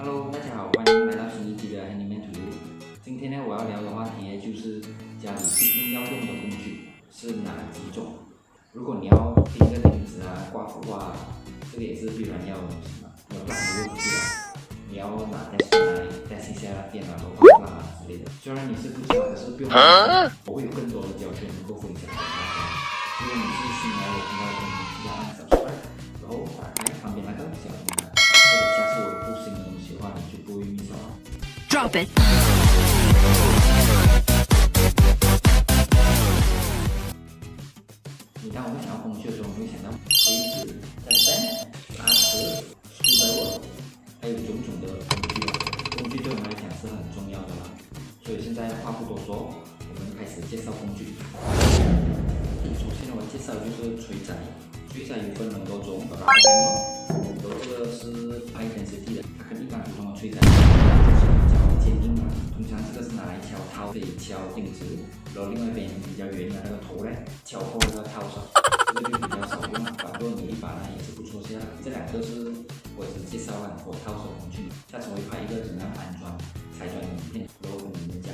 Hello，大家好，欢迎来到新一期的 Handyman To You。今天呢，我要聊的话题呢，就是家里必定要用的工具是哪几种。如果你要钉个钉子啊、挂幅啊，这个也是必然要的东西嘛。你要不然你就不去了，你要拿在手来test一下电脑的话啊之类的。虽然你是不知道，可是不用担心，我会有更多的教学能够分享给大家。如果你是新来我频道的朋友，记得按 subscribe，然后打开旁边那个小铃铛。下次我有出新的东西的话，你就不会 miss 了。Drop it。你当我们想要工具的时候，我们会想到锤子、再线、拉尺、梳子，还有种种的工具。工具对我们来讲是很重要的啦，所以现在话不多说，我们开始介绍工具。首先我介绍的就是锤仔。锤仔有分很多种，然后这个是 high density 的，它跟一般普通的锤仔就是比较坚硬嘛。通常这个是拿来敲套，可以敲钉子，然后另外一边比较圆的那个头呢，敲破那个套上，这个就比较少用了。反正你一把呢也是不错些。这两个是我只介绍了我套手工具，下次我会拍一个怎么样安装、拆装的影片，然后跟你们讲。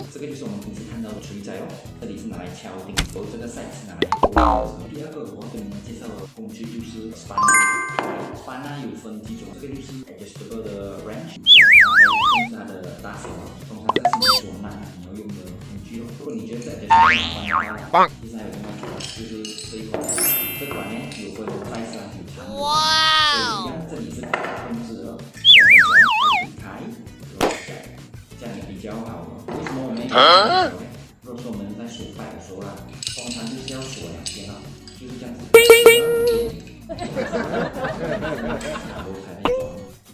这个就是我们平时看到的锤仔哦，这里是拿来敲钉子，然后这个 side 是拿来第二个我要跟你们介绍的工具就是 spanner。spanner 有分几种，这个就是 adjustable 的 wrench， 还有控制它的大小。通常这是你唢呐你要用的工具哦。如果你觉得这 adjustable 麻烦的话，其实还有另外一种，就是这一款。这款呢有分size啊，有长的。所以一样，这里是控制的，开，然后改，这样也比较好。为什么我们要改？如果说我们在锁摆的时候啦，通常就是要锁两边啦，就是这样子。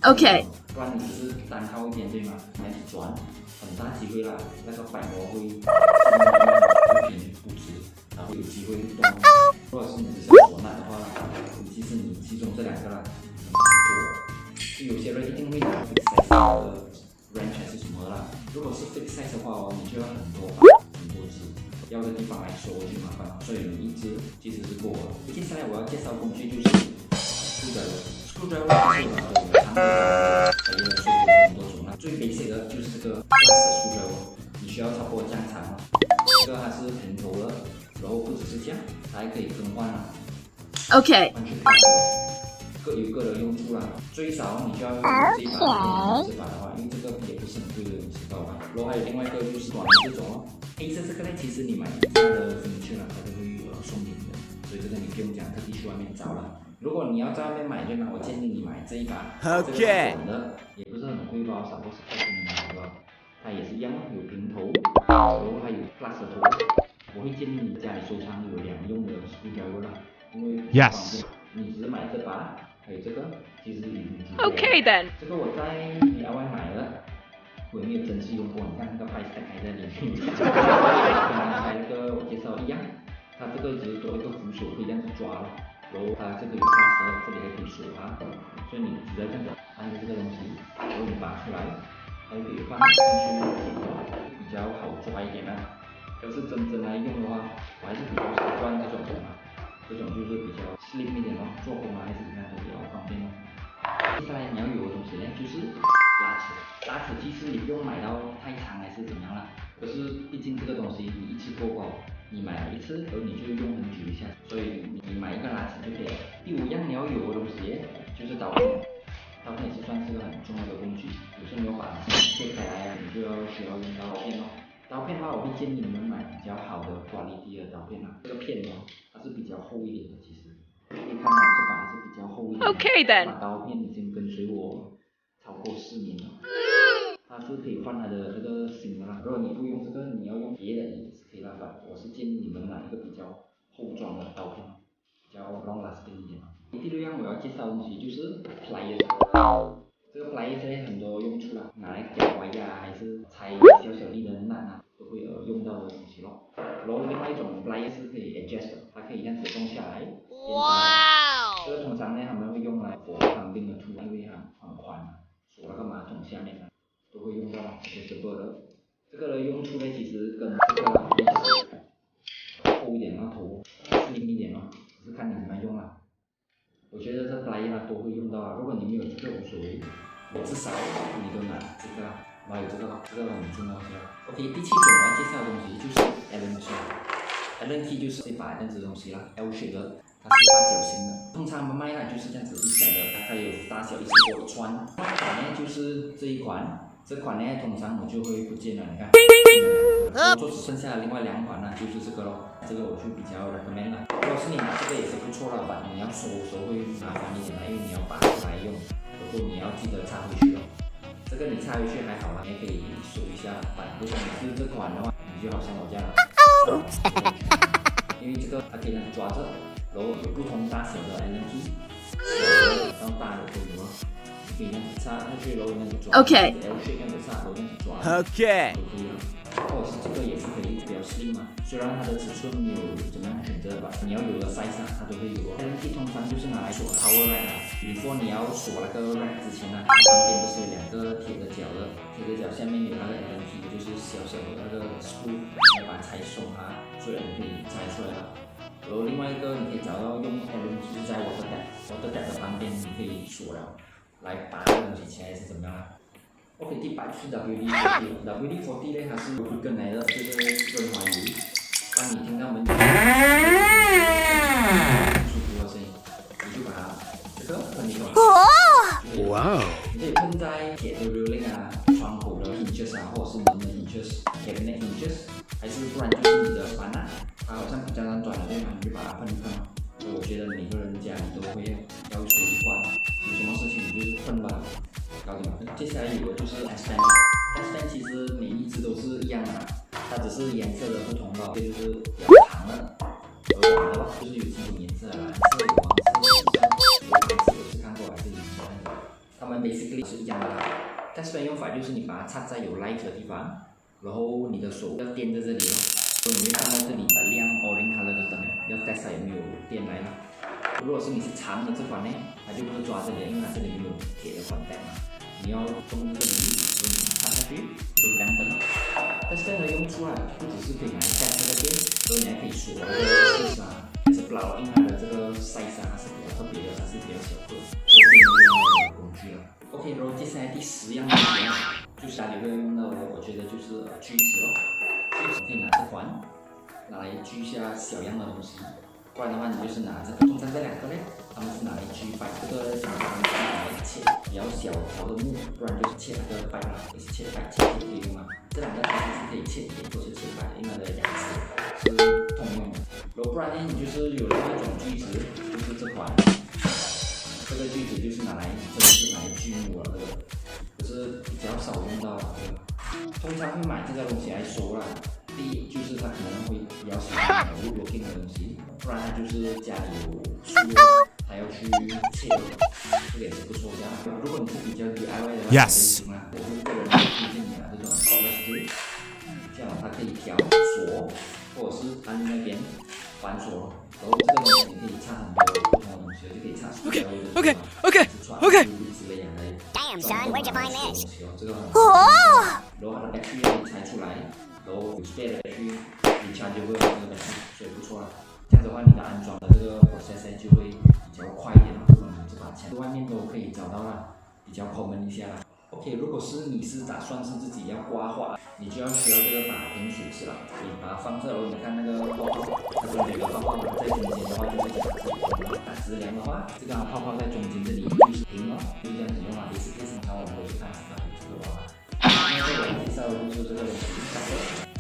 OK。不然你只是单靠一边对吗？你要去转，很大机会啦，那个摆模会不平不直，然后有机会动。如果是你只是唢呐的话，其实你其中这两个啦，就有些人一定会拿 fix size 的 wrench 还是什么啦。如果是 fix size 的话哦，你就要很多支。要的地方来收就麻烦了，所以你一支其实是够了。接下来我要介绍工具就是 screwdriver。screwdriver 就是我们的常规的，也有很多种啦。最 basic 的就是这个 screwdriver， 你需要差不多这样长哦。这个它是平头的，然后不只是这样，它还可以更换啊。OK。完全各有各的用处啦。最少你就要用这一把，这把的话，因为这个也不是很贵的东西，知道吧？然后还有另外一个就是短的这种哦。黑色这个呢，其实你买它的分区了，它都会送给你的，所以这个你不用讲特地去外面找了。如果你要在外面买对吗？我建议你买这一把，这个是短的，也不是很贵吧，少过10块钱的买吧。它也是一样，有平头，然后还有 plus 的头。我会建议你家里收藏有两用的 screwdriver 啦，因为很方便。你只是买这把，还有这个，其实已经足够了。OK then。这个我在 DIY 买的。我也没有真实用过，你看那个 price tag 还在里面，跟刚才那个我介绍一样，它这个只是多一个扶手可以这样子抓了，然后它这个有把手，这里还可以锁它，所以你只要这样子按着这个东西，然后你拔出来，它就可以放进去，比较好抓一点啦。要是真正来用的话，我还是比较习惯这种啊，这种就是比较 slim 一点咯，做工啊还是怎么样都比较方便咯。接下来你要有的东西呢，就是拉尺。拉尺其实你不用买到太长还是怎么样啦，可是毕竟这个东西你一次过后，你买了一次，然后你就用很久一下，所以你买一个拉尺就可以了。第五样你要有的东西就是刀片。刀片也是算是个很重要的工具，有时候你要把它切开来啊，你就需要用刀片咯。刀片的话，我会建议你们买比较好的quality的刀片啦。这个片哦，它是比较厚一点的，其实。可以看到这把是比较厚一点的。OK then。这把刀片已经跟随我超过4年了。它是可以换它的这个芯的啦。如果你不用这个，你要用别的也是可以啦。我是建议你们买一个比较厚装的刀片，比较 long lasting 一点。第6样我要介绍的东西就是 pliers。这个 pliers 很多用处啦，拿来剪歪呀，还是拆小小粒的烂啊，都会用到的东西咯。然后另外一种 pliers 是可以 adjust 的，它可以这样子动下来。哇！这个通常呢，他们会用来for plumbing的 tool，因为它很宽，锁那个马桶下面都会用到 adjustable 的。这个的用处呢，其实跟这个厚一点的头，slim 一点咯，只是看你怎么用啦。我觉得这 pliers 都会用到啊，如果你没有这个无所谓。至少你都拿这个，然后有这个很重要的。OK， 第7种我要介绍的东西就是 Allen key。Allen key 就是这把这样子的东西啦 ，L 型的，它是八角形的。通常卖它就是这样子一小的，它有大小一次过一串。那款呢就是这一款，这款呢通常我就会不见了，你看。就只剩下另外2款呢，就是这个咯。这个我就比较 recommend 了。如果是你拿这个也是不错了吧，你要收的时候会麻烦一点啦，因为你要拔出来用，然后你要记得插回去哦。这个你插回去还好啦，你也可以收一下板。如果你是这款的话，你就好像我这样了，因为这个它可以抓着，然后有不同大小的 Allen key， 小的到大的都有啊。你可以这样子插下去，然后这样子抓。L shape 这样子插，然后这样子抓。都可以了。或者是这个也是可以比较slim嘛，虽然它的尺寸有怎么样选择吧，你要有的 size 它都会有。Allen key 通常就是拿来锁 power rack 啊，比如说你要锁那个 rack 之前呢，它旁边不是有2个铁的角的，铁的角下面有那个 Allen key， 就是小小的那个 screw， 你要把它拆松啊，所以你可以拆出来了。然后另外一个你可以找到用 Allen key 就是在 water tap 的旁边，你可以锁了，来拔这个东西起来是怎么样啊？ OK， 第8是 WD-40。WD-40 呢，它是有根来的，这个润滑油。当你听到门舒服的声音，你就把它这个喷一口。哇哦！你可以喷在铁的 railing 啊、窗口的 hinges 啊，或者是门的 hinges、cabinet hinges， 还是不然就是你的板啊，它好像比较短的地方，你就把它喷一喷。所以我觉得每个人家里都会要有习惯，有什么事情你就是喷吧。 搞定了。接下来有的就是 S10，S10 其实每一支都是一样的，它只是颜色的不同吧。这就是比较长的，而短的话就是有几种颜色，蓝色、有黄色、有白色，我是看过还是有其他的。它们 basically 是一样的啦。S10 用法就是你把它插在有 light 的地方，然后你的手要掂在这里哦，所以你会看到这里亮 orange color 的灯，要 test 有没有电来了。如果是你是长的这款呢，它就不是抓这里，因为它这里没有铁的管带嘛。 你要从这里插下去就亮灯了。但是这个用处啊，不只是可以拿来带这个电，所以你还可以锁那个线啊，还是 plug in 它的这个 size 啊，它是比较特别的，它是比较小个，所以可以用到的工具了。OK， 然后接下来第10样东西啊，就是家里会用到的，我觉得就是锯子哦。锯子可以拿这款拿来锯一下小样的东西。 不然的话，你就是拿这个，通常这2个呢，他们是拿来锯白，这个通常是拿来切比较小条的木，不然就是切那个白啦，也是切白切也可以用啊。这2个它是可以切铁或是切白的，因为它的牙齿是通用的。然后不然呢，你就是有另外一种锯子，就是这款，这个锯子就是拿来真的是拿来锯木了，这个就是比较少用到的，这个通常会买这个东西来收啦。 第一就是他可能会比较喜欢有 woodworking 的东西，不然他就是家里有树，他要去切，这个也是不错的。如果你是比较 DIY 的话，也行啦。我是个人推荐你拿这种 cordless drill， 这样它可以调锁，或者是按那边反锁，然后这个东西你可以插很多不同的东西，就可以插塑料的，OK， 之类的来装很多东西哦，这个很好。然后它的 battery 可以拆出来。 然后有 spare 的去 rechargeable 的这个 battery， 所以不错啦。这样子的话，你的安装的这个 process 就会比较快一点了。如果你这把枪外面都可以找到啦，比较 common 一下啦。OK， 如果是你是打算是自己要刮画，你就要需要这个打平水池了。你把它放这，然后你看那个泡泡，它这里有个泡泡在中间的话，就是打直梁的话，这个泡泡在中间这里就是平了，就是这样子用啊。Basically，然后我们回去看这个娃娃。 那这个介绍的就是这个东西，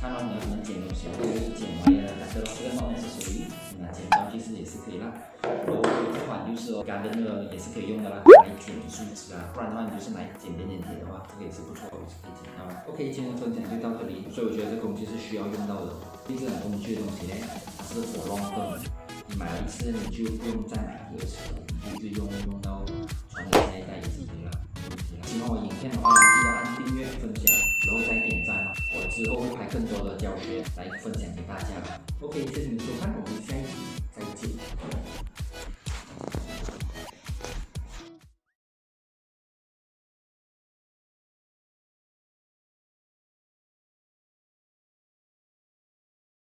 看到你要怎么剪东西，这个就是剪完的，这个弄的是属于拿剪刀其实也是可以啦。然后这款就是garden的也是可以用的啦，来剪树枝啊，不然的话你就是来剪点铁的话，这个也是不错，也是可以剪到的。OK， 今天的分享就到这里，所以我觉得这个工具是需要用到的。这种工具的东西呢，它是for long term， 你买了一次你就不用再买第2次，你就一直用到传给下一代也是可以啦。 喜欢我影片的话，记得按订阅、分享，然后再点赞。我之后会拍更多的教学来分享给大家。OK， 谢谢你们收看，我们